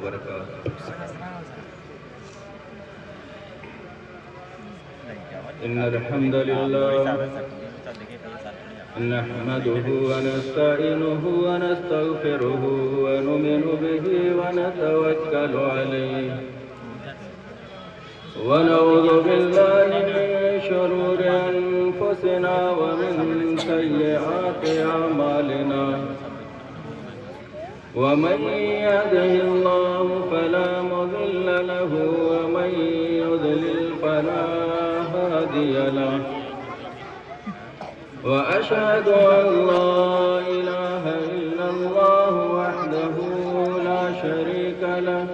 وبركاته. إن الحمد لله نحمده ونستعينه ونستغفره ونؤمن به ونتوكل عليه ونعوذ بالله من شرور أنفسنا ومن سيئات أعمالنا ومن يهده الله فلا مضل له ومن يضلل فلا هادي له وأشهد أن لا إله إلا الله وحده لا شريك له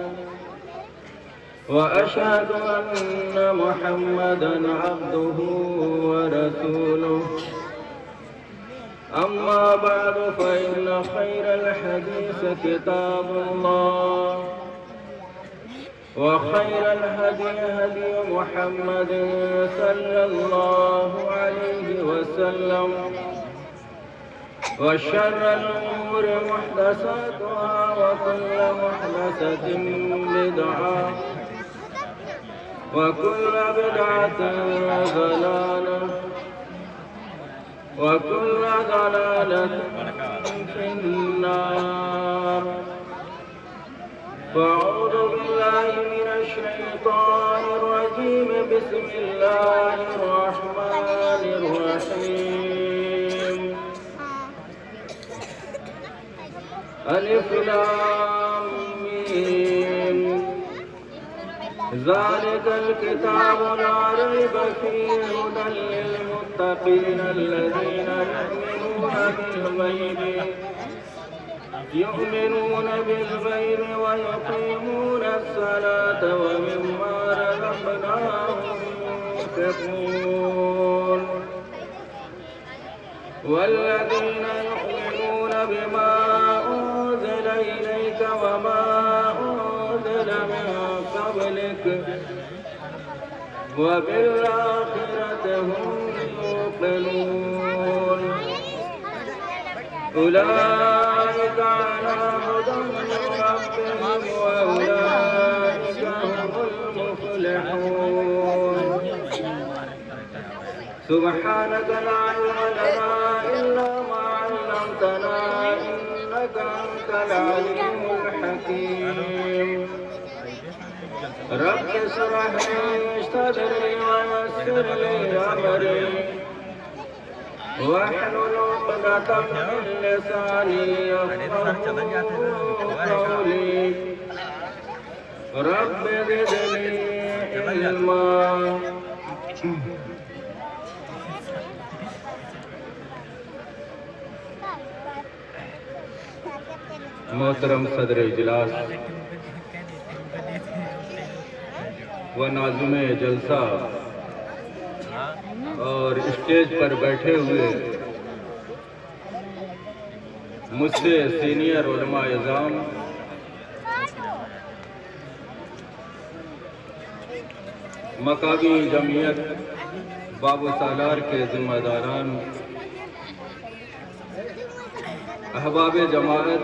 وأشهد أن محمدًا عبده ورسوله أما بعد فإن خير الحديث كتاب الله وخير الهدي هدي محمد صلى الله عليه وسلم وشر الأمور محدثاتها وكل محدثة بدعة وكل بدعة ضلالة وكل ضلالة في النار. فأعوذ بالله من الشيطان الرجيم. بسم الله الرحمن الرحيم. ألف لام ميم. ذلك الكتاب لا ريب فيه هدى للمتقين الذين يؤمنون بالغيب ويقيمون الصلاة ومما رزقناهم ينفقون والذين يؤمنون بما أنزل إليك وما أنزل من قبلك وبالآخرة هم يوقنون أولئك على هدى من ربهم وأولئك هم المفلحون. سبحانك لا علم لنا إلا ما علمتنا إنك أنت العليم الحكيم. رب اشرح لي صدري ويسر لي أمري واحلل عقدة من لساني يفقهوا قولي. رب زدني علما. محترم صدر اجلاس و ناظم جلسہ اور اسٹیج پر بیٹھے ہوئے مجھ سے سینئر علماء اعظام، مقامی جمعیت باب و سالار کے ذمہ داران، احباب جماعت،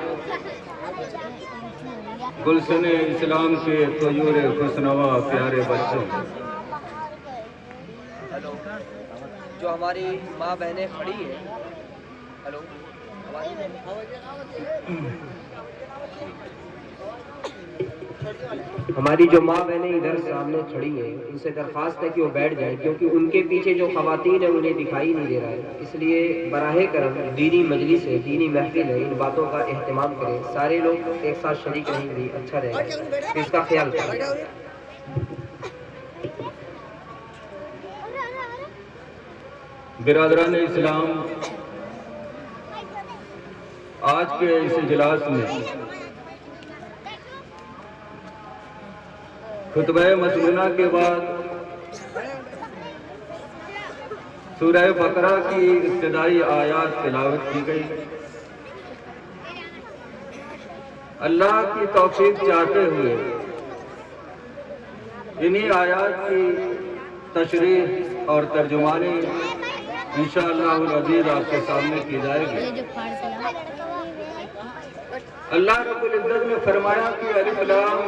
گلشن اسلام کے طیور خوشنوا پیارے بچوں، جو ہماری ماں بہنیں کھڑی ہیں، ہماری جو ماں بہنیں ادھر سامنے کھڑی ہیں، ان سے درخواست ہے کہ وہ بیٹھ جائیں، کیونکہ ان کے پیچھے جو خواتین ہیں انہیں دکھائی نہیں دے رہا ہے. اس لیے براہ کرم دینی مجلس ہے، دینی محفل ہے، ان باتوں کا اہتمام کریں. سارے لوگ ایک ساتھ شریک رہیں گے، اچھا رہے گا، اس کا خیال کریں. برادران اسلام، آج کے اس اجلاس میں خطبہ مسنونہ کے بعد سورہ بقرہ کی ابتدائی آیات تلاوت کی گئی. اللہ کی توفیق چاہتے ہوئے انہی آیات کی تشریح اور ترجمانی انشاءاللہ العزیز آپ کے سامنے کی جائے گی. اللہ رب العزت نے فرمایا کہ الف لام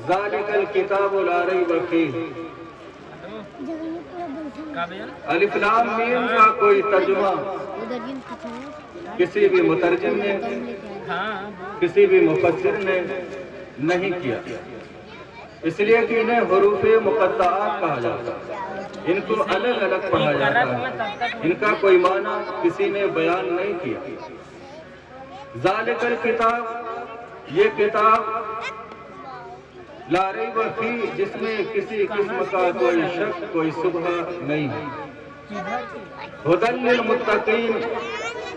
ज़ालिकल किताबु ला रैब फीह। अलिफ लाम मीम का कोई तर्जुमा किसी भी मुतरजिम ने, किसी भी मुफस्सिर ने नहीं किया, इसलिए कि इन्हें हुरूफ़े मुक़त्तआत कहा जाता है। इनको अलग अलग पढ़ा जाता है, इनका कोई माना किसी ने बयान नहीं किया। ज़ालिकल किताब, ये किताब ला रैब फीह, जिसमें किसी किस्म का कोई शक, कोई शुबहा नहीं है। हुदल लिल मुत्तकीन,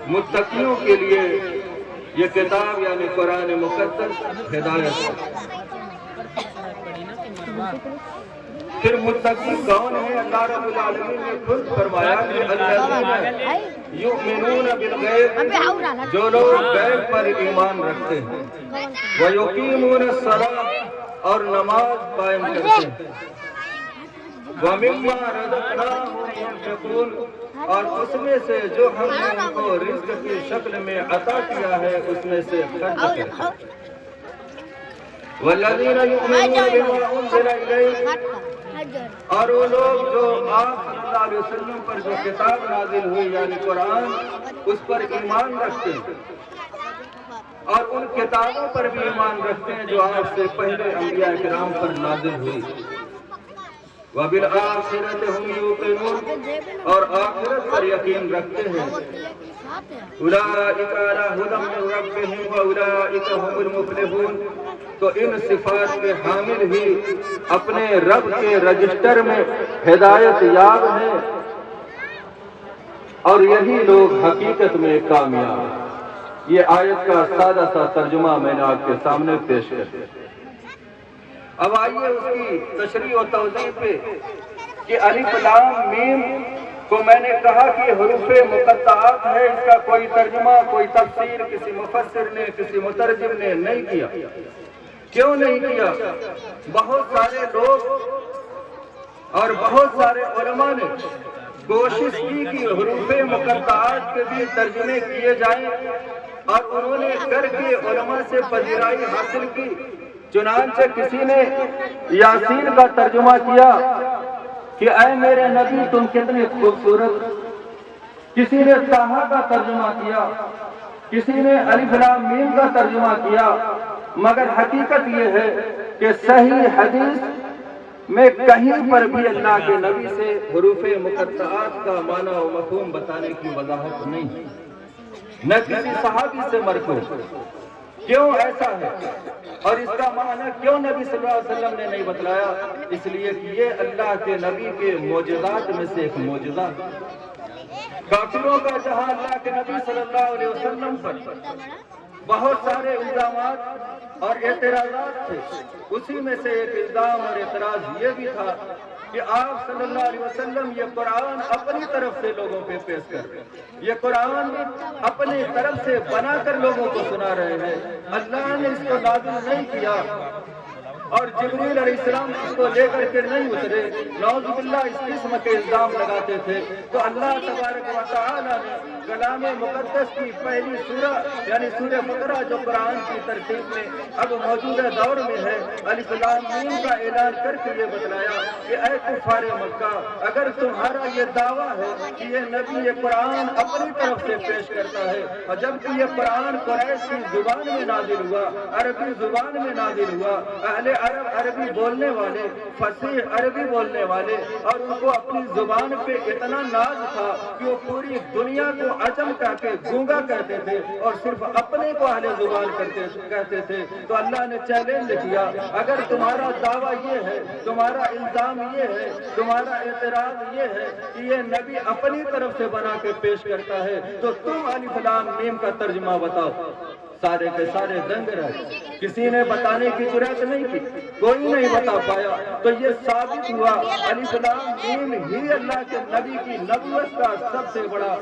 मुत्तकियों के लिए ये किताब यानी कुरान मुक़द्दस हिदायत है। फिर मुत्तकी कौन है? अल्लाह रब्बुल आलमीन ने खुद फरमाया कि अल्लज़ीना युमिनून बिल गैब, जो लोग गैब पर ईमान रखते हैं, व युकीमून अस्सलात, और नमाज कायम करते हैं, व मिम्मा रज़क़नाहुम युनफ़िक़ून, और उसमें से जो हमने उनको रिज़्क़ की शक्ल में अता किया है उसमें से खर्च करते हैं। वल्लज़ीना युमिनून बिमा उन्ज़िला इलैक, और वो लोग जो आप सल्लल्लाहु अलैहि वसल्लम पर जो किताब नाजिल हुई यानी कुरान, उस पर ईमान रखते हैं और उन किताबों पर भी ईमान रखते हैं जो आपसे पहले अंबिया किराम पर नाजिल हुई। वबिल आखिरत हुम यूक़िनून, और आखिरत पर यकीन रखते हैं। उलाइका अला हुदम मिन रब्बिहिम व उलाइका हुमुल मुफ़्लिहून, तो इन सिफात के हामिल ही अपने रब के रजिस्टर में हिदायत याब हैं और यही लोग हकीकत में कामयाब हैं। ये आयत का सादा सा तर्जुमा मैंने आपके सामने पेश कर दिया। अब आइए उसकी तशरीह और तवज़ीह पे कि अलिफ लाम मीम को मैंने कहा कि हुरूफ़े मुक़त्तआत है, इसका कोई तर्जुमा, कोई तफसीर किसी मुफस्सिर ने, किसी मुतरजिम ने नहीं किया। क्यों नहीं किया? बहुत सारे लोग और बहुत सारे उलमा ने कोशिश की कि हुरूफ़े मुक़त्तआत के भी तर्जुमे किए जाएं और उन्होंने करके उलमा से पजीराई हासिल की। चुनांचे किसी ने यासीन का तर्जुमा किया कि ऐ मेरे नबी तुम कितने खूबसूरत, किसी ने ताहा का तर्जुमा किया, किसी ने अलिफ लाम मीम का तर्जुमा किया, मगर हकीकत ये है कि सही हदीस में कहीं पर भी अल्लाह के नबी से हुरूफ़े मुक़त्तआत का माना और मफ़हूम बताने की वज़ाहत नहीं, न किसी सहाबी से मरफ़ू। क्यों ऐसा है और इसका माना क्यों नबी सल्लल्लाहु अलैहि वसल्लम ने नहीं बतलाया? इसलिए कि ये अल्लाह के नबी के मोजज़ात में से एक मोजज़ा है। काफिरों का जहां अल्लाह के नबी सल्लल्लाहु अलैहि वसल्लम पर बहुत सारे इल्जामात और एतराज़ात थे, उसी में से एक इल्जाम और एतराज़ ये भी था कि आप सल्लल्लाहु अलैहि वसल्लम ये कुरान अपनी तरफ से लोगों पे पेश कर रहे हैं, ये कुरान अपनी तरफ से बनाकर लोगों को सुना रहे हैं। अल्लाह ने इसको नाज़िल नहीं किया और जिब्रील अलैहिस्सलाम इसको लेकर के नहीं उतरे, नौज़ुबिल्लाह इस किस्म के इल्जाम लगाते थे। तो अल्लाह तबारक व तआला ने कलाम मुक़द्दस की पहली सूरा यानी सूरह बकरा जो कुरान की तरतीब में अब मौजूदा दौर में है, अलिफ लाम मीम का ऐलान करके ये बतलाया कि ऐ कुफ़ारे मक्का, अगर तुम्हारा ये दावा है कि ये नबी ये कुरान अपनी तरफ से पेश करता है और जबकि ये कुरान कुरैश की जुबान में नाजिल हुआ, अरबी जुबान में नाजिल हुआ, अहले अरब अरबी बोलने वाले, फसीह अरबी बोलने वाले, और उनको अपनी जुबान पे इतना नाज था कि वो पूरी दुनिया को अजम कहते गूंगा कहते थे और सिर्फ अपने को अहले जुबान कहते थे। तो अल्लाह ने चैलेंज किया, अगर तुम्हारा दावा ये है, तुम्हारा इल्जाम ये है, तुम्हारा एतराज ये है कि ये नबी अपनी तरफ से बना के पेश करता है, तो तुम अलिफ लाम मीम का तर्जुमा बताओ। सारे के सारे दंग रहे, किसी ने बताने की जुर्रत नहीं की, कोई नहीं बता पाया। तो ये साबित हुआ अलिफ लाम मीम ही अल्लाह के नबी की नबुवत का सबसे बड़ा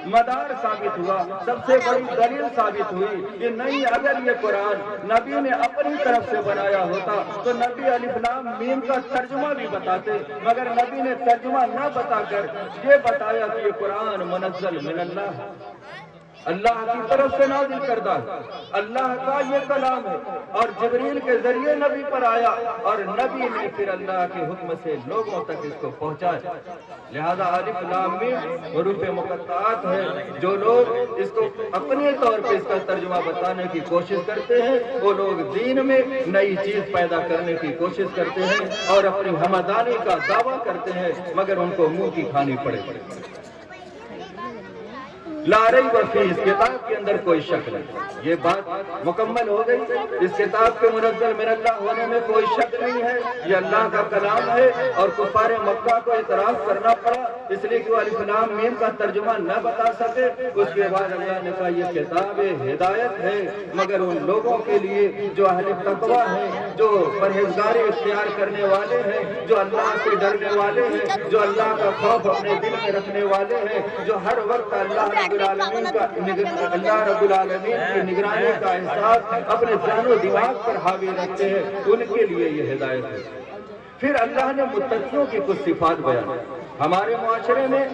मदार साबित हुआ, सबसे बड़ी दलील साबित हुई कि नहीं, अगर ये कुरान नबी ने अपनी तरफ से बनाया होता तो नबी अलिफ लाम मीम का तर्जुमा भी बताते, मगर नबी ने तर्जुमा न बताकर ये बताया कि ये कुरान मुनज़्ज़ल मिनल्लाह है। اللہ کی طرف سے نازل کردہ ہے، اللہ کا یہ کلام ہے، اور جبریل کے ذریعے نبی پر آیا، اور نبی نے پھر اللہ کے حکم سے لوگوں تک اس کو پہنچایا۔ لہذا الف لام میم حروف مقطعات ہے، جو لوگ اس کو اپنے طور پہ اس کا ترجمہ بتانے کی کوشش کرتے ہیں، وہ لوگ دین میں نئی چیز پیدا کرنے کی کوشش کرتے ہیں اور اپنی ہمدانی کا دعویٰ کرتے ہیں، مگر ان کو منہ کی کھانی پڑے۔ لا ریب فیہ، اس کتاب کے اندر کوئی شک نہیں۔ یہ بات مکمل ہو گئی، اس کتاب کے منزل من اللہ ہونے میں کوئی شک نہیں ہے، یہ اللہ کا کلام ہے، اور کفار مکہ کو اعتراف کرنا پڑا اس لیے کہ وہ الف لام میم کا ترجمہ نہ بتا سکے۔ اس کے بعد اللہ نے کہا یہ کتاب ہدایت ہے مگر ان لوگوں کے لیے جو اہل تقویٰ ہیں، جو پرہیزگاری اختیار کرنے والے ہیں، جو اللہ سے ڈرنے والے ہیں، جو اللہ کا خوف اپنے دل میں رکھنے والے ہیں، جو ہر وقت اللہ رب العالمین کی نگرانی کا احساس اپنے ذہن و دماغ پر حاوی رکھتے ہیں، ان کے لیے یہ ہدایت ہے۔ پھر اللہ نے متقیوں کی کچھ صفات بیان کی۔ ہمارے معاشرے میں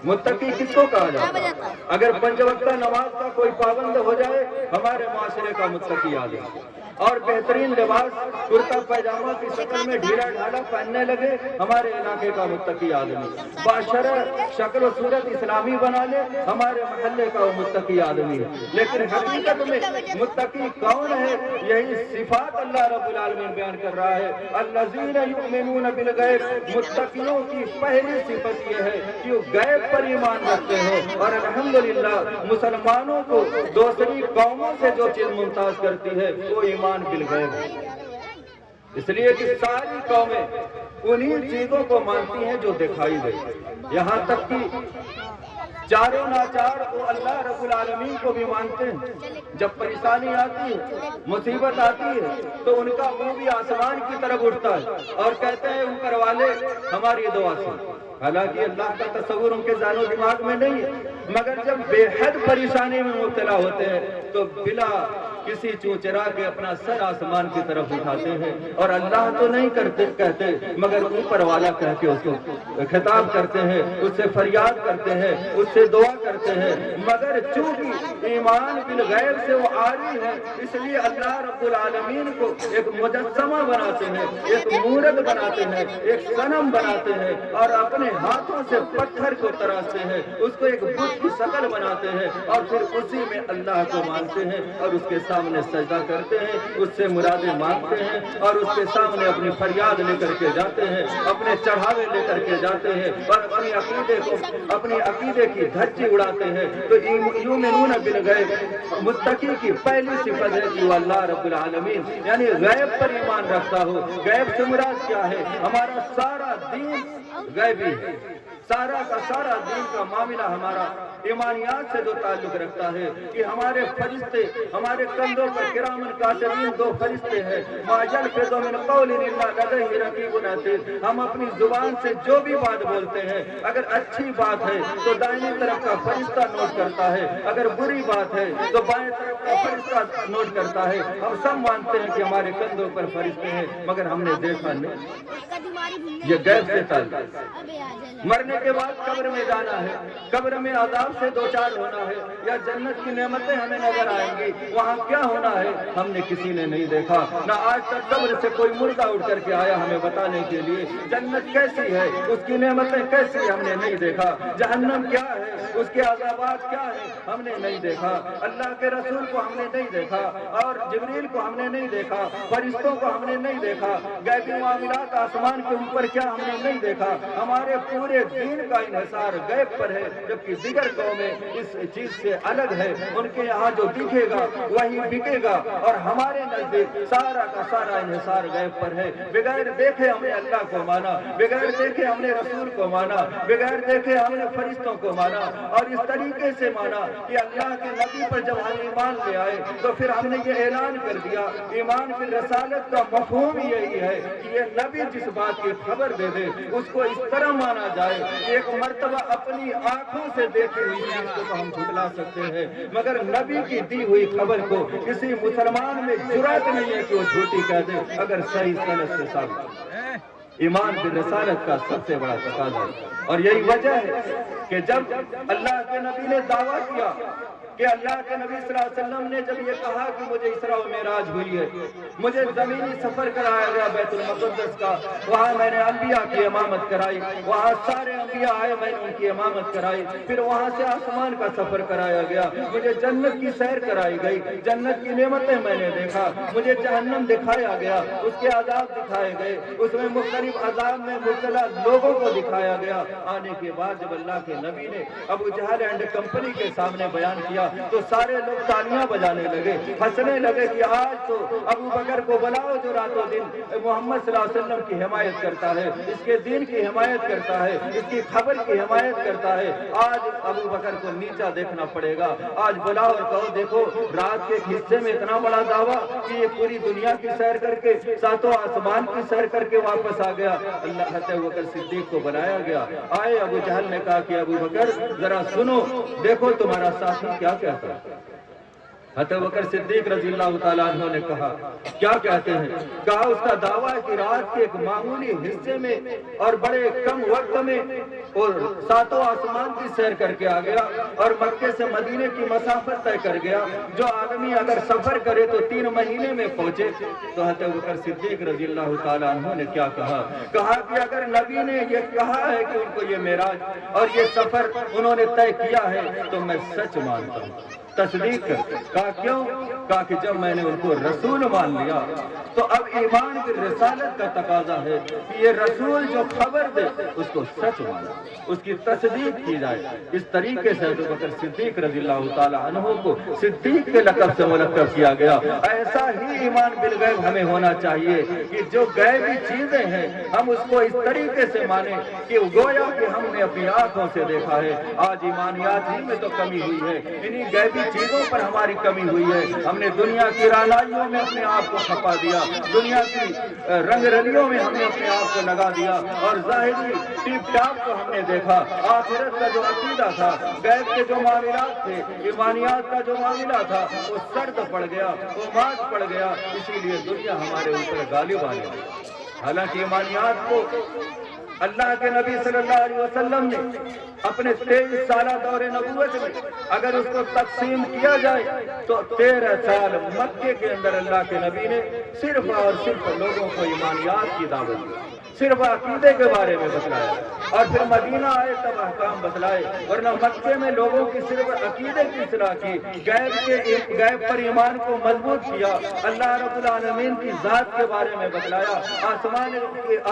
متقی کس کو کہا جاتا ہے؟ اگر 5 وقتہ نماز کا کوئی پابند ہو جائے، ہمارے معاشرے کا متقی آدمی، اور بہترین لباس کرتا پیجامہ کی شکل میں ڈھیلا ڈھالا پہننے لگے، ہمارے علاقے کا متقی آدمی، باشرہ شکل و صورت اسلامی بنا لے، ہمارے محلے کا وہ متقی آدمی ہے۔ لیکن حقیقت میں متقی کون ہے؟ یہی صفات اللہ رب العالمین بیان کر رہا ہے، الذین یؤمنون بالغیب، متقیوں کی پہلی صفت یہ ہے کہ وہ غیب پر ایمان رکھتے ہیں، اور الحمدللہ مسلمانوں کو دوسری قوموں سے جو چیز ممتاز کرتی ہے وہ ایمان بالغیب ہے، اس لیے کہ ساری قومیں انہی چیزوں کو مانتی ہیں جو دکھائی دے، یہاں تک کہ چاروں ناچار وہ اللہ رب العالمین کو بھی مانتے ہیں۔ جب پریشانی آتی ہے، مصیبت آتی ہے، تو ان کا منہ بھی آسمان کی طرف اٹھتا ہے اور کہتے ہیں اوپر والے ہماری دعا سن۔ حالانکہ اللہ کا تصور ان کے ذہن و دماغ میں نہیں ہے، مگر جب بے حد پریشانی میں مبتلا ہوتے ہیں تو بلا کسی چوچرا کے اپنا سر آسمان کی طرف اٹھاتے ہیں، اور اللہ تو نہیں کہتے مگر اوپر والا کہہ کے اس کو خطاب کرتے ہیں، اس سے فریاد کرتے ہیں، اس سے دعا کرتے ہیں۔ مگر چونکہ ایمان بالغیب سے وہ عاری ہے، اس لیے اللہ رب العالمین کو ایک مجسمہ بناتے ہیں، ایک مورت بناتے ہیں، ایک صنم بناتے ہیں، اور اپنے ہاتھوں سے پتھر کو تراشتے ہیں، اس کو ایک بت کی شکل بناتے ہیں، اور پھر اسی میں اللہ کو مانتے ہیں اور اس کے سامنے سجدہ کرتے ہیں، اس سے مرادیں مانگتے ہیں، اور اس کے سامنے اپنی فریاد لے کر کے جاتے ہیں، اپنے چڑھاوے لے کر کے جاتے ہیں، اور اپنی عقیدے کی دھجی اڑاتے ہیں۔ تو یؤمنون بالغیب، متقی کی پہلی صفت ہے کہ وہ اللہ رب العالمین یعنی غیب پر ایمان رکھتا ہو۔ غیب سے مراد کیا ہے؟ ہمارا سارا دین غیبی ہے، سارا کا سارا دین کا معاملہ ہمارا ایمانیات سے جو تعلق رکھتا ہے کہ ہمارے فرشتے، ہمارے کندھوں پر کرامن کاتبین 2 فرشتے ہیں، ما یلفظ من قول الا لدیہ رقیب عتید، ہم اپنی زبان سے جو بھی بات بولتے ہیں اگر اچھی بات ہے تو دائنی طرف کا فرشتہ نوٹ کرتا ہے، اگر بری بات ہے تو بائیں طرف کا فرشتہ نوٹ کرتا ہے۔ ہم سب مانتے ہیں کہ ہمارے کندھوں پر فرشتے ہیں، مگر ہم نے دیکھا نہیں، یہ غیب سے تعلق۔ مرنے کے بعد قبر میں جانا ہے، قبر میں عذاب سے دوچار ہونا ہے، یا جنت کی نعمتیں ہمیں نظر آئیں گی، وہاں کیا ہونا ہے ہم نے کسی نے نہیں دیکھا، نہ آج تک قبر سے کوئی مردہ اٹھ کر کے آیا ہمیں بتانے کے لیے جنت کیسی ہے، اس کی نعمتیں کیسی ہم نے نہیں دیکھا، جہنم کیا ہے، اس کے عذابات کیا ہیں ہم نے نہیں دیکھا، اللہ کے رسول کو ہم نے نہیں دیکھا، اور جبریل کو ہم نے نہیں دیکھا، فرشتوں کو ہم نے نہیں دیکھا، غیبی معاملات آسمان کے اوپر کیا ہم نے نہیں دیکھا۔ ہمارے پورے دین کا انحصار غیب پر ہے، جبکہ دیگر قومیں اس چیز سے الگ ہے، ان کے یہاں جو دکھے گا وہی بکے گا، اور ہمارے نزدیک سارا کا سارا انحصار غیب پر ہے۔ بغیر دیکھے ہم نے اللہ کو مانا، بغیر دیکھے ہم نے رسول کو مانا، بغیر دیکھے ہم نے فرشتوں کو مانا، اور اس طریقے سے مانا کہ اللہ کے نبی پر جب ہم ایمان لے آئے تو پھر ہم نے یہ اعلان کر دیا، ایمان کی رسالت کا مفہوم یہی ہے کہ یہ نبی جس بات کی خبر دے دے اس کو اس طرح مانا جائے۔ ایک مرتبہ اپنی آنکھوں سے دیکھی ہوئی چیز کو تو ہم جھٹلا سکتے ہیں، مگر نبی کی دی ہوئی خبر کو کسی مسلمان میں جرأت نہیں ہے کہ وہ جھوٹی کہہ دے اگر صحیح سند سے ثابت۔ ایمان بالرسالت کا سب سے بڑا تقاضا ہے، اور یہی وجہ ہے کہ جب اللہ کے نبی نے دعویٰ کیا کہ اللہ کے نبی صلی اللہ علیہ وسلم نے جب یہ کہا کہ مجھے اسراء و معراج ہوئی ہے، مجھے زمینی سفر کرایا گیا بیت المقدس کا، وہاں میں نے انبیاء کی امامت کرائی، وہاں سارے انبیاء آئے، میں نے ان کی امامت کرائی، پھر وہاں سے آسمان کا سفر کرایا گیا، مجھے جنت کی سیر کرائی گئی، جنت کی نعمتیں میں نے دیکھا، مجھے جہنم دکھایا گیا، اس کے عذاب دکھائے گئے، اس میں مختلف عذاب میں مبتلا لوگوں کو دکھایا گیا۔ آنے کے بعد جب اللہ کے نبی نے ابو جہل اینڈ کمپنی کے سامنے بیان کیا تو سارے لوگ تالیاں بجانے لگے، ہنسنے لگے کہ آج تو ابو بکر کو بلاؤ جو راتوں دن محمد صلی اللہ علیہ وسلم کی حمایت کرتا ہے، اس کے دین کی حمایت کرتا ہے، اس کی خبر کی حمایت کرتا ہے، آج ابو بکر کو نیچا دیکھنا پڑے گا، آج بلاؤ اور کہو دیکھو رات کے حصے میں اتنا بڑا دعویٰ کہ یہ پوری دنیا کی سیر کر کے ساتوں آسمان کی سیر کر کے واپس آ گیا۔ اللہ حضرت ابو بکر صدیق کو بنایا گیا، آئے ابو جہل نے کہا کہ ابو بکر ذرا سنو، دیکھو تمہارا ساتھی کیا کہتا ہے۔ حضرت ابو بکر صدیق رضی اللہ تعالیٰ عنہ نے کہا کیا کہتے ہیں؟ کہا اس کا دعویٰ ہے کہ رات کے ایک معمولی حصے میں اور بڑے کم وقت میں اور ساتوں آسمان کی سیر کر کے آ گیا اور مکے سے مدینے کی مسافت طے کر گیا، جو آدمی اگر سفر کرے تو 3 مہینے میں پہنچے۔ تو حضرت ابو بکر صدیق رضی اللہ تعالیٰ عنہ نے کیا کہا؟ کہا کہ اگر نبی نے یہ کہا ہے کہ ان کو یہ معراج اور یہ سفر انہوں نے طے کیا ہے تو میں سچ مانتا ہوں، تصدیق کر۔ کہا کیوں؟ کہا کہ جب میں نے ان کو رسول مان لیا تو اب ایمان کی رسالت کا تقاضا ہے کہ یہ رسول جو خبر دے اس کو سچ مانا، اس کی تصدیق کی جائے۔ اس طریقے سے ابو بکر صدیق رضی اللہ تعالی عنہ کو صدیق کے لقب سے ملقب کیا گیا۔ ایسا ہی ایمان بالغیب ہمیں ہونا چاہیے کہ جو غیبی چیزیں ہیں ہم اس کو اس طریقے سے مانیں کہ گویا کہ ہم نے اپنی آنکھوں سے دیکھا ہے۔ آج ایمانیات ہی میں تو کمی ہوئی ہے، انہی غیبی چیزوں پر ہماری کمی ہوئی ہے۔ ہم نے دنیا کی رعنائیوں میں اپنے آپ کو کھپا دیا، دنیا کی رنگ رلیوں میں ہم نے اپنے آپ کو لگا دیا اور ظاہری ٹیپ ٹاپ کو ہم نے دیکھا۔ آخرت کا جو عقیدہ تھا، غیب کے جو معاملات تھے، ایمانیات کا جو معاملہ تھا وہ سرد پڑ گیا، وہ مات پڑ گیا، اسی لیے دنیا ہمارے اوپر غالب آ گئی۔ حالانکہ ایمانیات کو اللہ کے نبی صلی اللہ علیہ وسلم نے اپنے 23 سالہ دور نبوت میں اگر اس کو تقسیم کیا جائے تو 13 سال مکے کے اندر اللہ کے نبی نے صرف اور صرف لوگوں کو ایمانیات کی دعوت دی، صرف عقیدے کے بارے میں بتلایا، اور پھر مدینہ آئے تب احکام بتلائے، ورنہ مکے میں لوگوں کی صرف عقیدے کی اصلاح کی، غیب پر ایمان کو مضبوط کیا، اللہ رب العالمین کی ذات کے بارے میں بتلایا،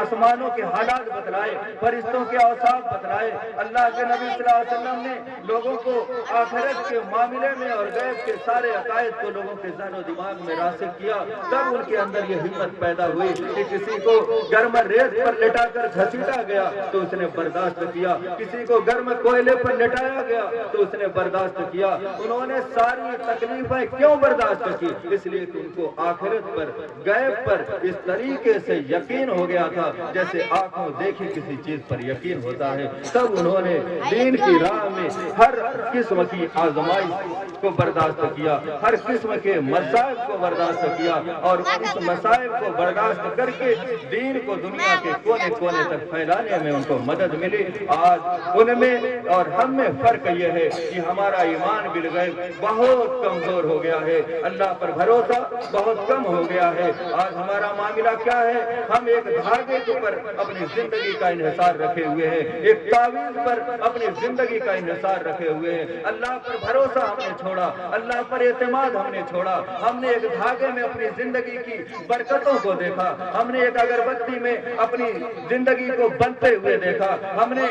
آسمانوں کے حالات بتلائے، فرشتوں کے اوصاف بتلائے۔ اللہ کے نبی صلی اللہ علیہ وسلم نے لوگوں کو آخرت کے معاملے میں اور غیب کے سارے عقائد کو لوگوں کے ذہن و دماغ میں راسخ کیا، تب ان کے اندر یہ ہمت پیدا ہوئی کہ کسی کو گرم ریت پر لٹا کر گھسیٹا گیا تو اس نے برداشت کیا، کسی کو گرم کوئلے پر لٹایا گیا تو اس نے برداشت کیا۔ انہوں نے ساری تکلیفیں کیوں برداشت کی؟ اس لیے کہ ان کو آخرت پر، غیب پر اس طریقے سے یقین ہو گیا تھا جیسے آنکھوں دیکھی کسی چیز پر یقین ہوتا ہے۔ تب انہوں نے دین کی راہ میں ہر قسم کی آزمائش کو برداشت کیا، ہر قسم کے مصائب کو برداشت کیا، اور اس مصائب کو برداشت کر کے دین کو دنیا کے کونے کونے تک پھیلانے میں ان کو مدد ملی۔ آج ان میں اور ہم میں فرق یہ ہے کہ ہمارا ایمان بالغیب بہت کمزور ہو گیا ہے، اللہ پر بھروسہ بہت کم ہو گیا ہے۔ آج ہمارا معاملہ کیا ہے؟ ہم ایک دھاگے کے اوپر اپنی زندگی کا انحصار رکھے ہوئے ہیں، ایک تعویذ پر اپنی زندگی کا انحصار رکھے ہوئے ہیں۔ اللہ پر بھروسہ ہم نے چھوڑا، اللہ پر اعتماد ہم نے چھوڑا، ہم نے ایک دھاگے میں اپنی زندگی کی برکتوں کو دیکھا، ہم نے ایک اگربتی میں اپنی زندگی کو بنتے ہوئے دیکھا، ہم نے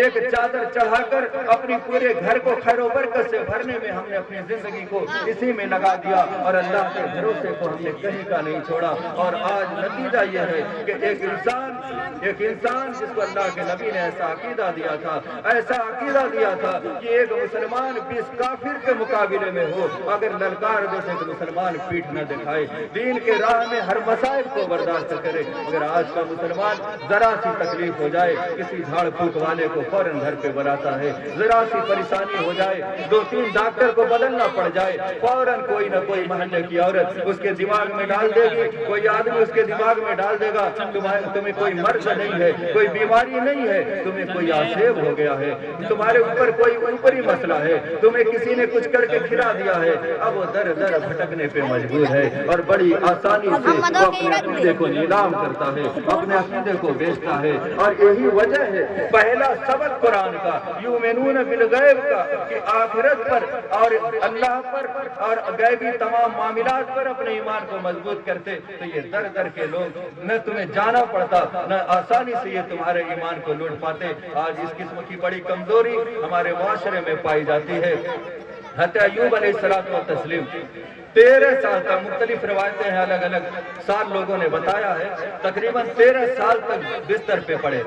ایک چادر چڑھا کر اپنی پورے گھر کو خیر و برکت سے بھرنے میں ہم نے اپنی زندگی کو اسی میں لگا دیا، اور اللہ کے بھروسے کو ہم نے کہیں کا نہیں چھوڑا۔ اور آج نتیجہ یہ ہے کہ ایک انسان جس کو اللہ کے نبی نے ایسا عقیدہ دیا تھا، ایسا عقیدہ دیا تھا کہ ایک مسلمان 20 کافر کے مقابلے میں ہو، اگر للکار دے سے مسلمان پیٹ نہ دکھائے، دین کے راہ میں ہر مصائب کو برداشت کرے۔ اگر آج کا مسلمان ذرا سی تکلیف ہو جائے، کسی جھاڑ پھونک والے کو فوراً گھر پہ بلاتا ہے، ذرا سی پریشانی ہو جائے، 2-3 ڈاکٹر کو بدلنا پڑ جائے، فوراً کوئی نہ کوئی محلے کی عورت اس کے دماغ میں ڈال دے گی، کوئی آدمی اس کے دماغ میں ڈال دے گا تمہیں کوئی مرض نہیں ہے، कोई बीमारी नहीं है, तुम्हें कोई आक्षेप हो गया है, तुम्हारे ऊपर कोई ऊपरी मसला है, तुम्हें किसी ने कुछ करके खिला दिया है, अब वो दर दर भटकने पे मजबूर है और बड़ी आसानी से वो अपने अकीदे को नीलाम करता है, अपने अकीदे को बेचता है। और यही वजह है पहला सबक कुरान का, युमिनून बिल गैब का, कि आखिरत पर और अल्लाह पर और गैबी तमाम मामलात पर अपने ईमान को मजबूत करते। तो ये दर दर के लोग, न तुम्हें जाना पड़ता, न आसानी से ये तुम्हारे ईमान को लूट पाते। आज इस किस्म की बड़ी कमजोरी हमारे मुआशरे में पाई जाती है। हज़रत अय्यूब अलैहिस्सलातु व तस्लीम 13 साल तक, मुख्तलिफ रवायतें हैं, अलग अलग साल लोगों ने बताया है, तकरीबन 13 साल तक बिस्तर पे पड़े,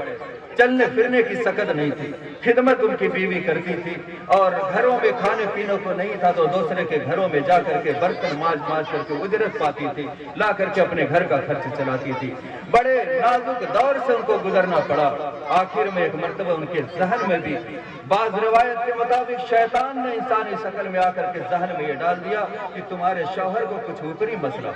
चलने फिरने की सकत नहीं थी, खिदमत उनकी बीवी करती थी और घरों में खाने पीने को नहीं था तो दूसरे के घरों में जा करके बर्तन माज माज करके उजरत पाती थी, ला करके अपने घर का खर्च चलाती थी। बड़े नाजुक दौर से उनको गुजरना पड़ा। आखिर में एक मर्तबा उनके जहन में भी, बाज रिवायत के मुताबिक शैतान ने इंसानी शक्ल में आकर के जहन में ये डाल दिया कि तुम्हारे शौहर को कुछ ऊपरी मसला,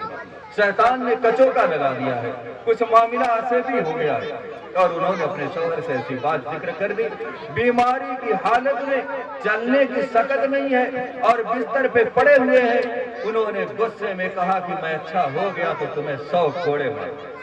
शैतान ने कचोका लगा दिया है, कुछ मामला ऐसे भी हो गया है। और उन्होंने अपने शौहर से ऐसी बात जिक्र कर दी, बीमारी की हालत में, चलने की सकत नहीं है और बिस्तर पे पड़े हुए हैं। उन्होंने गुस्से में कहा कि मैं अच्छा हो गया तो तुम्हें 100 कोड़े मारे।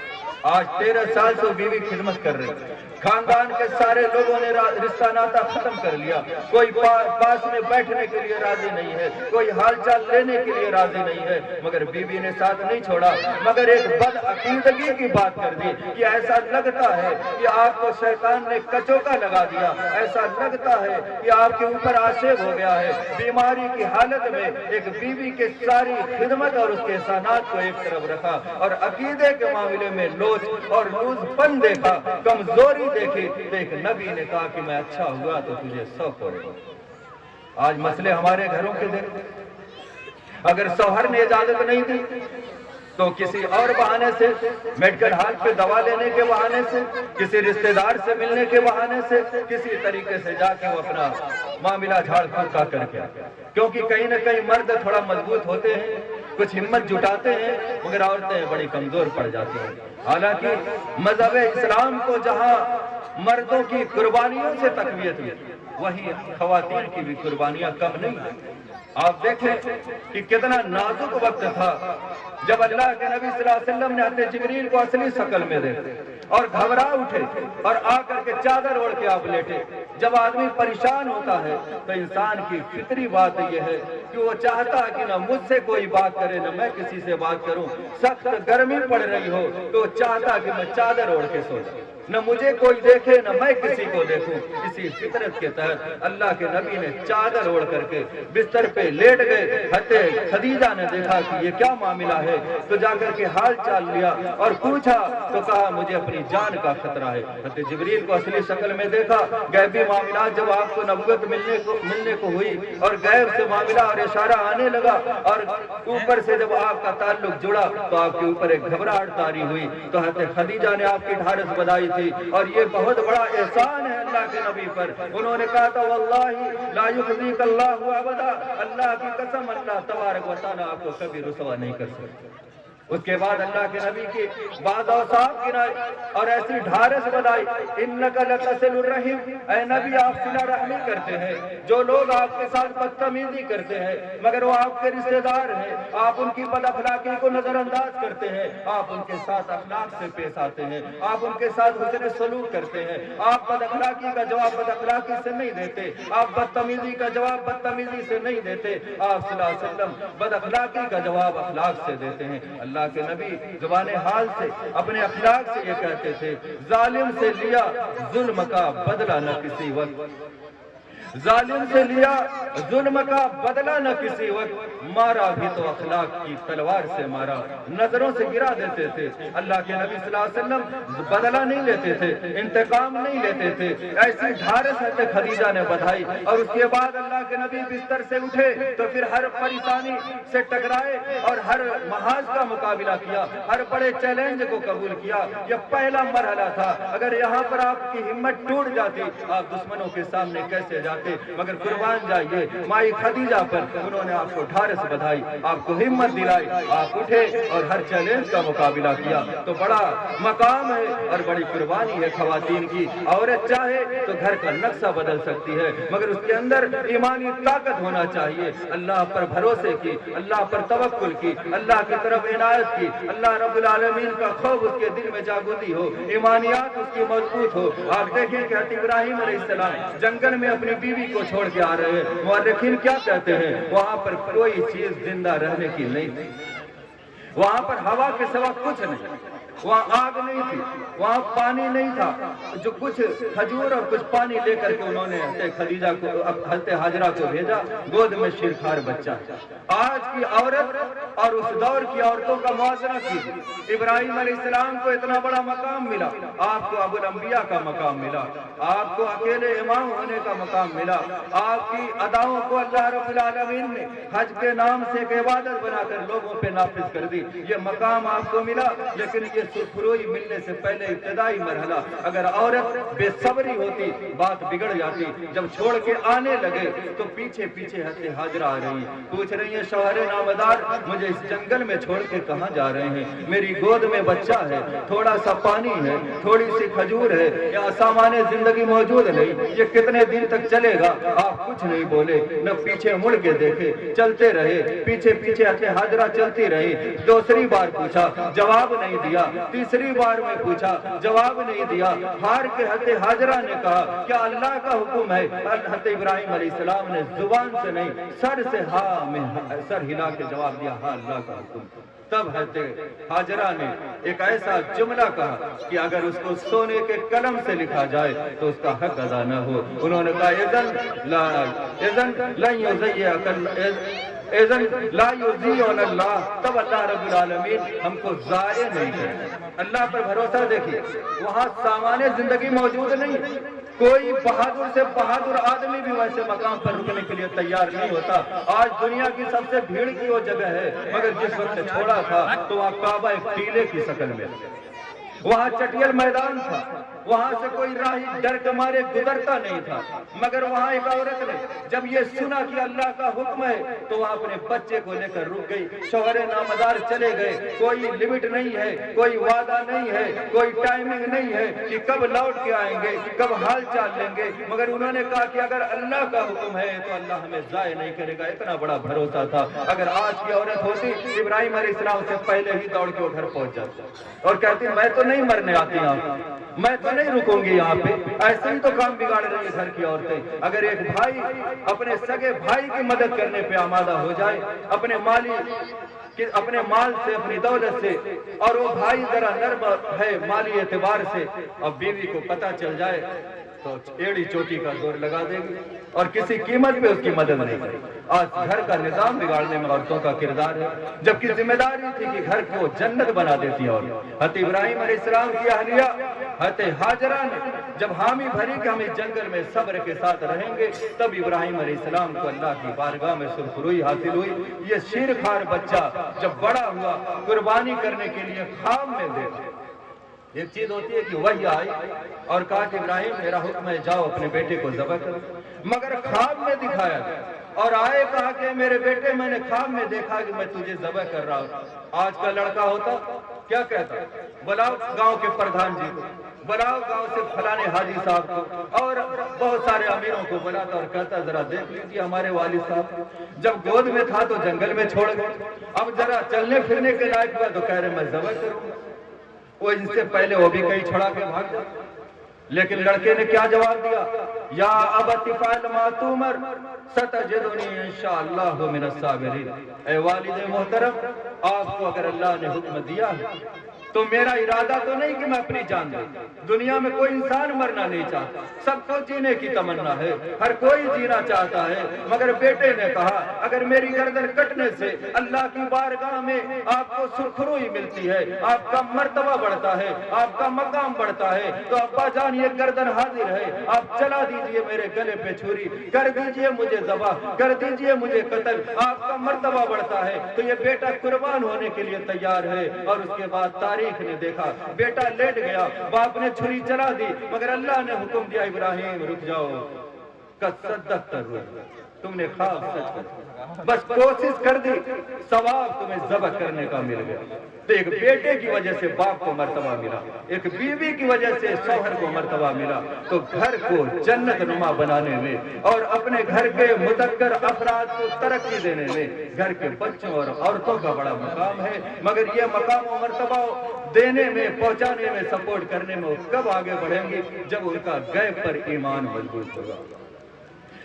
आज 13 साल से बीवी खिदमत कर रही, खानदान के सारे लोगों ने रिश्ता नाता खत्म कर लिया, कोई पास में बैठने के लिए राजी नहीं है, कोई हालचाल लेने के लिए राजी नहीं है, मगर बीवी ने साथ नहीं छोड़ा, मगर एक बदअकीदगी की बात कर दी कि ऐसा लगता है कि आपको शैतान ने कचोका लगा दिया, ऐसा लगता है कि आपके ऊपर आक्षेप हो गया है। बीमारी की हालत में एक बीवी के सारी खिदमत और उसके एहसानात को एक तरफ रखा और अकीदे के मामले में लोच और लूजपन देखा, कमजोरी देखी, तो एक नबी ने कहा कि मैं अच्छा हुआ तो तुझे 100 कोड़े। आज मसले हमारे घरों के देख, अगर शौहर ने इजाजत नहीं दी तो किसी और बहाने से, मेडिकल हॉल पे दवा लेने के बहाने से, किसी रिश्तेदार से मिलने के बहाने से, किसी तरीके से जाके वो अपना मामला झाड़ फूका करके, क्योंकि कहीं ना कहीं मर्द थोड़ा मजबूत होते हैं, कुछ हिम्मत जुटाते हैं, मगर औरतें बड़ी कमजोर पड़ जाती हैं। हालांकि मजहब इस्लाम को जहां मर्दों की कुर्बानियों से तकवीयत मिली, वहीं खवातीन की भी कुर्बानियां कम नहीं है। आप देखें कि कितना नाजुक वक्त था जब अल्लाह के नबी सल्लल्लाहु अलैहि वसल्लम ने हज़रत जिब्रील को असली शक्ल में देखा और घबरा उठे और आकर के चादर ओढ़ के आप लेटे। जब आदमी परेशान होता है तो इंसान की फितरी बात यह है कि वो चाहता है कि न मुझसे कोई बात करे न मैं किसी से बात करूं। सख्त गर्मी पड़ रही हो तो चाहता कि मैं चादर ओढ़ के सो जाऊं, न मुझे कोई देखे न मैं किसी को देखूं। इसी फितरत के तहत अल्लाह के नबी ने चादर ओढ़ करके बिस्तर पे लेट गए। हज़रत खदीजा ने देखा कि ये क्या मामला है, तो जाकर के हाल चाल लिया और पूछा तो कहा मुझे अपनी जान का खतरा है। हज़रत जिब्रील को असली शक्ल में देखा। गैबी मामला जब आपको नबूवत मिलने को हुई और गैब से मामला और इशारा आने लगा और ऊपर से जब आपका ताल्लुक जुड़ा तो आपके ऊपर एक घबराहट तारी हुई। तो हज़रत खदीजा ने आपकी ढारस बधाई थी और ये बहुत बड़ा एहसान है अल्लाह के नबी पर। उन्होंने कहा था वल्लाही ला युखज़ीक अल्लाहु अबदा, अल्लाह की कसम अल्लाह तबारक व तआला आपको कभी रुसवा नहीं कर सकता। उसके बाद अल्लाह के नबी की बाद औसाफ गिनाई और ऐसी ढारस बधाई, इन्नका लतसिलुर रहीम, ऐ नबी आप सिला रहमी करते हैं। जो लोग आपके साथ बदतमीजी करते हैं मगर वो आपके रिश्तेदार हैं, आप उनकी बदअखलाकी को नजरअंदाज करते हैं, आप उनके साथ अखलाक से पेश आते हैं, आप उनके साथ हुस्न सलूक करते हैं, आप बदअखलाकी का जवाब बदअखलाकी से नहीं देते, आप बदतमीजी का जवाब बदतमीजी से नहीं देते, आप सल्लल्लाहु अलैहि वसल्लम बदअखलाकी का जवाब अखलाक से देते हैं। अल्लाह के नबी जुबाने हाल से अपने अखलाक से ये कहते थे, जालिम से लिया जुल्म का बदला न किसी वक्त, जालिम से लिया जुल्म का बदला न किसी वक्त, मारा भी तो अखलाक की तलवार से मारा, नजरों से गिरा देते थे। अल्लाह के नबी सल्लल्लाहु अलैहि वसल्लम बदला नहीं लेते थे, इंतकाम नहीं लेते थे। ऐसी ढारस हज़रत खदीजा ने बधाई और उसके बाद अल्लाह के नबी बिस्तर से उठे तो फिर हर परेशानी से टकराए और हर महाज का मुकाबला किया, हर बड़े चैलेंज को कबूल किया। यह पहला मरहला था। अगर यहाँ पर आपकी हिम्मत टूट जाती, आप दुश्मनों के सामने कैसे जाते सकते, मगर कुर्बान जाइए माई खदीजा पर, उन्होंने आपको ढारस बधाई, आपको हिम्मत दिलाई, आप उठे और हर चैलेंज का मुकाबला किया। तो बड़ा मकाम है और बड़ी कुर्बानी है खवातीन की। औरत चाहे तो घर का नक्शा बदल सकती है, मगर उसके अंदर ईमानी ताकत होना चाहिए, अल्लाह पर भरोसे की, अल्लाह पर तवक्कुल की, अल्लाह की तरफ इनायत की, अल्लाह रब्बुल आलमीन का खौफ उसके दिल में जागृति हो, ईमानियात उसकी मजबूत हो। आप देखें कि हज़रत इब्राहीम अलैहिस्सलाम जंगल में अपनी बीवी को छोड़ के आ रहे हैं, मुअर्रिखीन क्या कहते हैं, वहां पर कोई चीज जिंदा रहने की नहीं थी, वहां पर हवा के सिवा कुछ नहीं, वहां आग नहीं थी, वहां पानी नहीं था, जो कुछ खजूर और कुछ पानी लेकर के उन्होंने हज़रत खदीजा को, हज़रत हाजरा को भेजा, गोद में शीरखार बच्चा। आज की औरत और उस दौर की औरतों का मुआवजा कीजिए। इब्राहीम अलैहिस्सलाम को इतना बड़ा मकाम मिला, आपको अबुल अंबिया का मकाम मिला, आपको अकेले इमाम होने का मकाम मिला, आपकी अदाओं को अल्लाह रब्बुल आलमीन ने हज के नाम से एक इबादत बनाकर लोगों पे नाफिज कर दी। ये मकाम आपको मिला, लेकिन ये सुरखरुई मिलने से पहले इब्तिदाई मरहला, अगर औरत बेसब्री होती बात बिगड़ जाती। जब छोड़ के आने लगे तो पीछे पीछे हज़रत हाजरा आ रही, पूछ रही है शौहरे नामदार, मुझे इस जंगल में छोड़ के कहाँ जा रहे हैं, मेरी गोद में बच्चा है, थोड़ा सा पानी है, थोड़ी सी खजूर है, या सामान्य जिंदगी मौजूद नहीं, ये कितने दिन तक चलेगा। आप कुछ नहीं बोले, न पीछे मुड़ के देखे, चलते रहे, पीछे पीछे हज़रत हाजरा चलती रही। दूसरी बार पूछा, जवाब नहीं दिया, तीसरी बार में पूछा, जवाब नहीं दिया। हार के हज़रत हाजरा ने कहा, क्या अल्लाह का हुक्म है? हज़रत इब्राहीम अलैहिस्सलाम ने जुबान से नहीं, सर से हाँ में सर हिला के जवाब दिया, हाँ अल्लाह का हुक्म। तब हज़रत हाजरा ने एक ऐसा जुमला कहा कि अगर उसको सोने के कलम से लिखा जाए तो उसका हक अदा न हो। उन्होंने कहा तब अल्लाह रब्बुल आलमीन हमको ज़ाये नहीं करे। अल्लाह पर भरोसा देखिए, वहाँ सामान्य जिंदगी मौजूद नहीं, कोई बहादुर से बहादुर आदमी भी वैसे मकाम पर रुकने के लिए तैयार नहीं होता। आज दुनिया की सबसे भीड़ की वो जगह है, मगर जिस वक्त छोड़ा था तो वहाँ काबा एक टीले की शक्ल में, वहाँ चटियल मैदान था, वहां से कोई राही डर के मारे गुजरता नहीं था। मगर वहां एक औरत ने जब ये सुना कि अल्लाह का हुक्म है तो वहां अपने बच्चे को लेकर रुक गई। शौहरे नामदार चले गए, कोई लिमिट नहीं है, कोई वादा नहीं है, कोई टाइमिंग नहीं है कि कब लौट के आएंगे, कब हाल चाल लेंगे। मगर उन्होंने कहा कि अगर अल्लाह का हुक्म है तो अल्लाह हमें जाय नहीं करेगा। इतना बड़ा भरोसा था। अगर आज की औरत होती, इब्राहीम अलैहिस्सलाम से पहले ही दौड़ के उधर पहुंच जाती और कहती मैं तो नहीं मरने आती यहाँ, मैं तो नहीं रुकूंगी यहाँ पे। ऐसे ही तो काम बिगाड़ रही है घर की औरतें। अगर एक भाई अपने सगे भाई की मदद करने पे आमादा हो जाए, अपने अपने माल से, अपनी दौलत से, और वो भाई जरा नर्म है माली एतबार से, और बीवी को पता चल जाए तो एड़ी चोटी का जोर लगा देगी और किसी कीमत पे उसकी मदद नहीं करेगी। आज घर का निजाम बिगाड़ने में औरतों का किरदार है, जबकि जिम्मेदारी थी कि घर को जन्नत बना देती है। और हज़रत इब्राहीम अलैहिस्सलाम की अहलिया हज़रत हाजरा ने जब हामी भरी कि हम इस जंगल में सब्र के साथ रहेंगे, तब इब्राहीम अलैहिस्सलाम को अल्लाह की बारगाह में सुरखरुई हासिल हुई। ये शीरखार बच्चा जब बड़ा हुआ, कुर्बानी करने के लिए ख्वाब में देखा। एक चीज होती है कि वही आई और कहा कि इब्राहिम मेरा हुक्म है, जाओ अपने बेटे को ज़बह करो, मगर ख्वाब में दिखाया और आए कहा कि मेरे बेटे मैंने ख्वाब में देखा कि मैं तुझे ज़बह कर रहा हूँ। आज का लड़का होता क्या कहता, बुलाओ गांव के प्रधान जी को, बुलाओ गांव से फलाने हाजी साहब को, और बहुत सारे अमीरों को बुलाता और कहता जरा देख लीजिए हमारे वालिद साहब, जब गोद में था तो जंगल में छोड़ गए, अब जरा चलने फिरने के लायक हुआ तो कह रहे मैं ज़बह करूँ। वो इससे पहले वो भी कहीं छोड़ा के भाग गया। लेकिन लड़के ने क्या जवाब दिया, या अबति फ़अल मा तुमर सतजिदुनी इंशाअल्लाहु मिनस साबिरीन। ऐ वालिद मोहतरम, आपको अगर अल्लाह ने हुक्म दिया है तो मेरा इरादा तो नहीं कि मैं अपनी जान दूं। दुनिया में कोई इंसान मरना नहीं चाहता, सबको जीने की तमन्ना है, हर कोई जीना चाहता है। मगर बेटे ने कहा अगर मेरी गर्दन कटने से अल्लाह की बारगाह में आपको सुरखरुई मिलती है, आपका मर्तबा बढ़ता है, आपका मकाम बढ़ता है, तो अब्बा जान ये गर्दन हाजिर है, आप चला दीजिए मेरे गले पे छुरी, कर दीजिए मुझे ज़बह, कर दीजिए मुझे कत्ल, आपका मर्तबा बढ़ता है। तो ये बेटा कुर्बान होने के लिए तैयार है। और उसके बाद तारीख ने देखा, बेटा लेट गया, बाप ने छुरी चला दी, मगर अल्लाह ने हुक्म दिया इब्राहिम रुक जाओ, कद सद्दक़्त रुया, तुमने ख्वाब सच कर, बस कोशिश कर दी, सवाब तुम्हें ज़ब्ह करने का मिल गया। तो एक बेटे की वजह से बाप को मर्तबा मिला, एक बीवी की वजह से शौहर को मर्तबा मिला। तो घर को जन्नत नुमा बनाने में और अपने घर के मुतक्कर अफराद को तरक्की देने में घर के बच्चों और औरतों का बड़ा मकाम है। मगर ये मकाम और मर्तबा देने में, पहुंचाने में, सपोर्ट करने में वो कब आगे बढ़ेंगी? जब उनका गैब पर ईमान मजबूत होगा।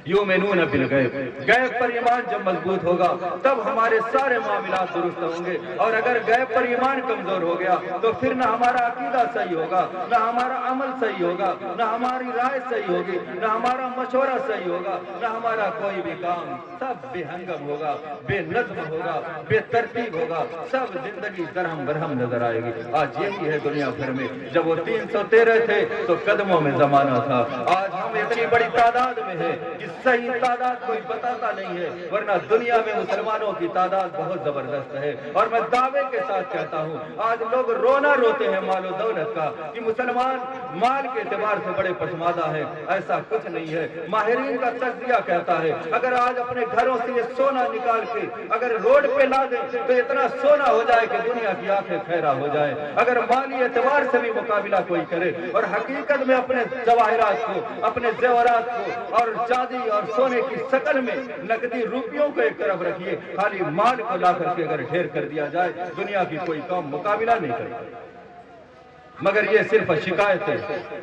युमिनून बिल गैब, गैब पर ईमान जब मजबूत होगा तब हमारे सारे मामलात दुरुस्त होंगे। और अगर गैब पर ईमान कमजोर हो गया तो फिर ना हमारा अकीदा सही होगा, ना हमारा अमल सही होगा, ना हमारी राय सही होगी, ना हमारा मशवरा सही होगा, ना हमारा कोई भी काम, सब बेहंगम होगा, बेनज़्म होगा, बेतरतीब होगा, सब जिंदगी दरहम बरहम नजर आएगी। आज यही है दुनिया भर में। जब वो 313 थे तो कदमों में जमाना था, आज हम इतनी बड़ी तादाद में है कि सही तादाद कोई बताता नहीं है, वरना दुनिया में मुसलमानों की तादाद बहुत जबरदस्त है। और मैं दावे के साथ कहता हूँ, आज लोग रोना रोते हैं मालो दौलत का कि मुसलमान माल के एतबार से बड़े पसमादा है। ऐसा कुछ नहीं है। माहिरीन का तज़किया कहता है, अगर आज अपने घरों से ये सोना निकाल के अगर रोड पे ला दे तो इतना सोना हो जाए कि दुनिया की आंखें खैरा हो जाए। अगर माली एतबार से भी मुकाबला कोई करे और हकीकत में अपने जवाहिरात को, अपने जेवरात को और चांदी और सोने की शकल में नकदी रुपयों को एक तरफ रखिए, खाली माल को ला करके अगर ढेर कर दिया जाए दुनिया की कोई कौम मुकाबला नहीं करती। मगर ये सिर्फ शिकायत है।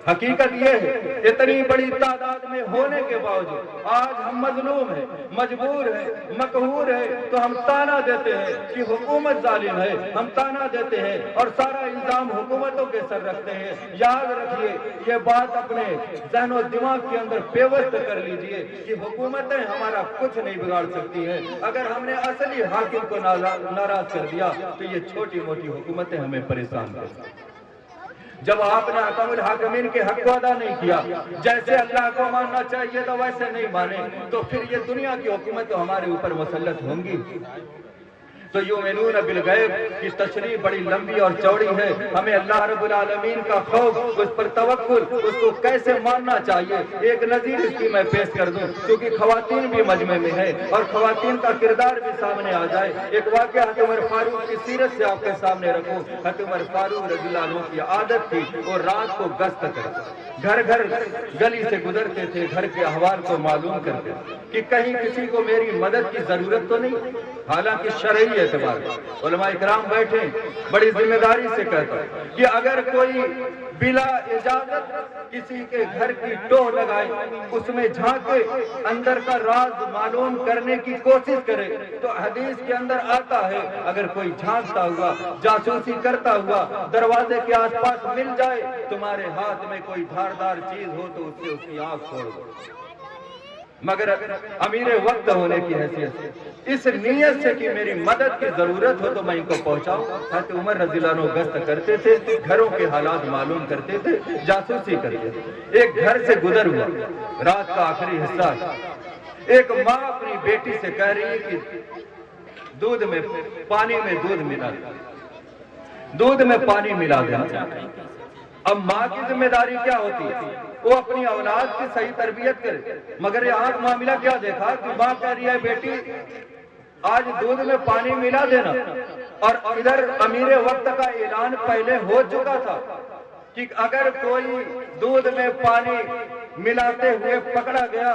हकीकत ये है, इतनी बड़ी तादाद में होने के बावजूद आज हम मजलूम हैं, मजबूर हैं, मकहूर हैं, तो हम ताना देते हैं कि हुकूमत जालिम है, हम ताना देते हैं और सारा इल्जाम हुकूमतों के सर रखते हैं। याद रखिए, ये बात अपने ज़हन और दिमाग के अंदर पेवस्त कर लीजिए कि हुकूमतें हमारा कुछ नहीं बिगाड़ सकती हैं। अगर हमने असली हाकिम को नाराज कर दिया तो ये छोटी मोटी हुकूमतें हमें परेशान करती। जब आपने हकमुल हाकिमीन के हक को अदा नहीं किया, जैसे अल्लाह को मानना चाहिए तो वैसे नहीं माने, तो फिर ये दुनिया की हुकूमत तो हमारे ऊपर मुसल्लत होंगी। तो युमिनून बिल गैब की तशरीह बड़ी लंबी और चौड़ी है। हमें अल्लाह रब्बुल आलमीन का खौफ, उस पर तवक्कुल, उसको कैसे मानना चाहिए, एक नजीर इसकी मैं पेश कर दूं, क्योंकि खवातीन भी मजमे में है और खवातीन का किरदार भी सामने आ जाए। एक वाक़या हज़रत उमर फारूक की सीरत से आपके सामने रखूं। हज़रत उमर फारूक रज़ियल्लाहु अन्हु की आदत थी वो रात को गश्त करते, घर घर गली से गुजरते थे, घर के अहवाल को मालूम करते कि कहीं किसी को मेरी मदद की जरूरत तो नहीं। हालांकि शरई एतबार उलमा इकराम बैठे, बड़ी जिम्मेदारी से कहता कि अगर कोई बिला इजाजत किसी के घर की टोह लगाए, उसमें झांके, अंदर का राज मालूम करने की कोशिश करे, तो हदीस के अंदर आता है अगर कोई झांकता हुआ, जासूसी करता हुआ दरवाजे के आसपास मिल जाए, तुम्हारे हाथ में कोई धारदार चीज हो तो उससे उसकी आंख छोड़ दो। मगर अमीर वक्त होने की हैसियत से, इस नीयत से कि मेरी मदद की जरूरत हो तो मैं इनको पहुंचाऊं, हज़रत उमर रज़ियल्लाहु अन्हु गश्त करते थे, घरों के हालात मालूम करते थे, जासूसी करते थे। एक घर से गुजर हुआ, रात का आखिरी हिस्सा, एक माँ अपनी बेटी से कह रही है कि दूध में पानी में दूध मिला, दूध में पानी मिला देना। अब माँ की जिम्मेदारी क्या होती है, वो अपनी औलाद की सही तरबियत करे। मगर यहाँ मामला क्या देखा कि माँ कह रही है बेटी आज दूध में पानी मिला देना, और इधर अमीर वक्त का ऐलान पहले हो चुका था कि अगर कोई दूध में पानी मिलाते हुए पकड़ा गया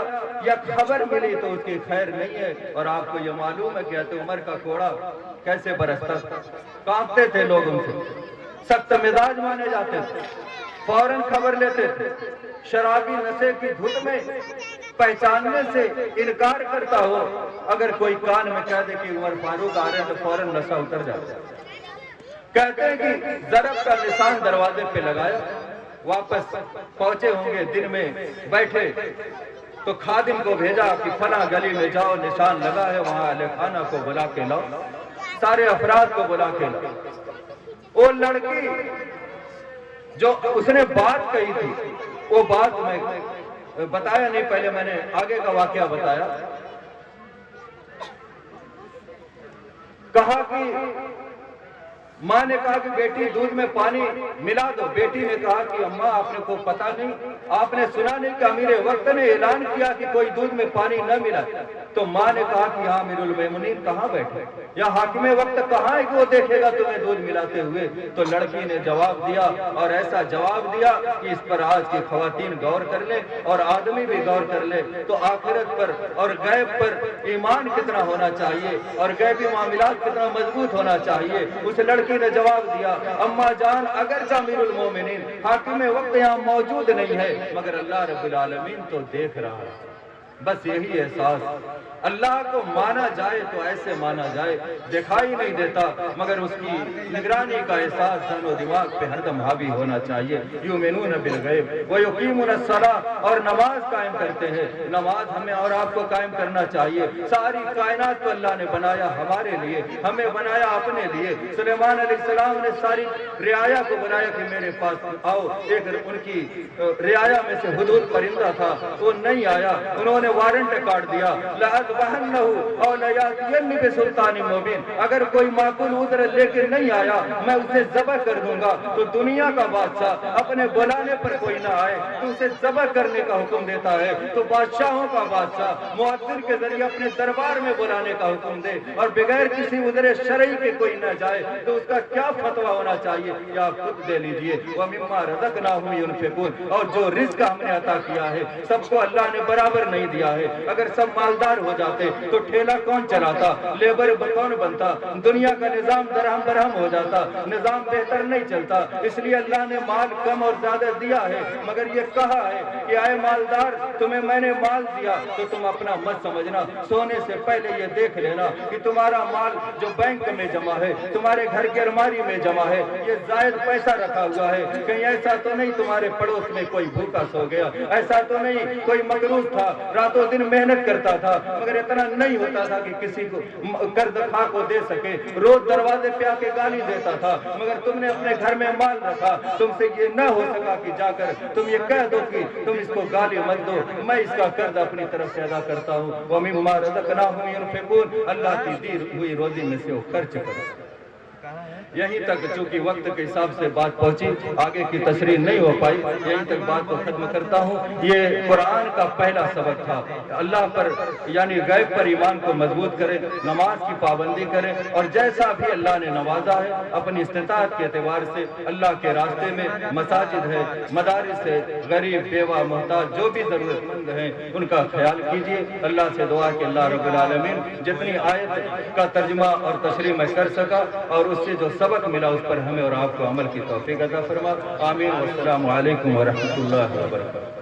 या खबर मिली तो उसकी खैर नहीं है। और आपको ये मालूम है कि हज़रत उमर का कोड़ा कैसे बरसता था, कांपते थे लोग उनसे, सख्त मिजाज माने जाते थे, फौरन खबर लेते थे। शराबी नशे की धुन में पहचानने से इनकार करता हो, अगर कोई कान में कह दे कि उमर फारूक आ रहे हैं तो फौरन नशा उतर जाता है। कहते हैं कि ज़रब का निशान दरवाजे पे लगाया, वापस पहुंचे होंगे, दिन में बैठे तो खादिम को भेजा कि फला गली में जाओ, निशान लगा है वहां, अहले खाना को बुला के लाओ, सारे अफराद को बुला के लाओ। वो लड़की जो उसने बात कही थी, वो बात मैं बताया नहीं, पहले मैंने आगे का वाकया बताया। कहा कि माँ ने कहा कि बेटी दूध में पानी मिला दो। बेटी ने कहा कि अम्मा आपने को पता नहीं, आपने सुना नहीं कि अमीर वक्त ने ऐलान किया कि कोई दूध में पानी न मिला। तो माँ ने कहा कि यहाँ अमीरुल मोमिनीन कहाँ बैठे, या हाकिम वक्त कहाँ है कि वो देखेगा तुम्हें दूध मिलाते हुए। तो लड़की ने जवाब दिया, और ऐसा जवाब दिया कि इस पर आज की खवातीन गौर कर ले और आदमी भी गौर कर ले। तो आखिरत पर और गैब पर ईमान कितना होना चाहिए और गैबी मामलात कितना मजबूत होना चाहिए। उस लड़की ने जवाब दिया, अम्मा जान अगर अमीरुल मोमिनीन हाकिम वक्त यहाँ मौजूद नहीं है, मगर अल्लाह रब्बुल आलमीन तो देख रहा है। बस यही एहसास, अल्लाह को माना जाए तो ऐसे माना जाए, दिखाई नहीं देता मगर उसकी निगरानी का एहसास जान और दिमाग पे हरदम हावी होना चाहिए। युमिनून बिल गैब व युकीमून अस्सलाह, और नमाज कायम करते हैं। नमाज हमें और आपको कायम करना चाहिए। सारी कायनात को अल्लाह ने बनाया हमारे लिए, हमें बनाया अपने लिए। सुलेमान अलैहिस्सलाम ने सारी रियाया को बनाया कि मेरे पास आओ। एक उनकी रियाया में से हुदूद परिंदा था, वो नहीं आया, उन्होंने वारंट काट दिया, सुल्तानी मुबीन, अगर कोई माकूल उधर लेके नहीं आया मैं उसे ज़बह कर दूंगा। तो दुनिया का बादशाह अपने बुलाने पर कोई ना आए तो उसे ज़बह करने का हुक्म देता है। तो बादशाहों का बादशाह मुअज्जिन के जरिए अपने दरबार में बुलाने का हुक्म दे और बगैर किसी उधर शरई के कोई न जाए तो उसका क्या फतवा होना चाहिए, या आप खुद दे लीजिए। व मिम्मा रज़क़नाहुम युनफ़िक़ून, और जो रिज़्क़ हमने अता किया है सबको अल्लाह ने बराबर नहीं दिया है। अगर सब मालदार हो जाते तो ठेला कौन चलाता, लेबर कौन बनता, दुनिया का निजाम दरहम बरहम हो जाता, निजाम बेहतर नहीं चलता। इसलिए अल्लाह ने माल कम और ज्यादा दिया है, मगर ये कहा है कि आए मालदार तुम्हें मैंने माल दिया तो तुम अपना मत समझना, सोने से पहले ये देख लेना कि तुम्हारा माल जो बैंक में जमा है, तुम्हारे घर की अलमारी में जमा है, ये जायद पैसा रखा हुआ है। कहीं ऐसा तो नहीं तुम्हारे पड़ोस में कोई भूखा सो गया, ऐसा तो नहीं कोई मकरूज था रातों दिन मेहनत करता था मगर इतना नहीं होता था कि किसी को कर्ज खा को दे सके, रोज दरवाजे पे आके गाली देता था, मगर तुमने अपने घर में माल रखा। तुमसे ये न हो सका कि जाकर तुम ये कह दो कि तुम इसको गाली मत दो, मैं इसका कर्ज अपनी तरफ से अदा करता हूँ। व मिम्मा रज़क़नाहुम युनफ़िक़ून, अल्लाह की दी हुई रोजी में से वो खर्च करो। यहीं तक चूंकि वक्त के हिसाब से बात पहुंची, आगे की तशरीह नहीं हो पाई, यहीं तक बात को खत्म करता हूं। ये कुरान का पहला सबक था। अल्लाह पर यानी गैब पर ईमान को मजबूत करें, नमाज की पाबंदी करें, और जैसा भी अल्लाह ने नवाजा है अपनी इस्तिताअत के एतबार से अल्लाह के रास्ते में मसाजिद है, मदारिस है, गरीब बेवा मोहताज जो भी जरूरतमंद हैं उनका ख्याल कीजिए। अल्लाह से दुआ कि अल्लाह रब्बुल आलमीन जितनी आयत का तर्जुमा और तशरीह मैं कर सका और उससे जो सबक मिला उस पर हमें और आपको अमल की तौफीक अता फरमा। आमीन। अस्सलामु अलैकुम व रहमतुल्लाहि व बरकातहू।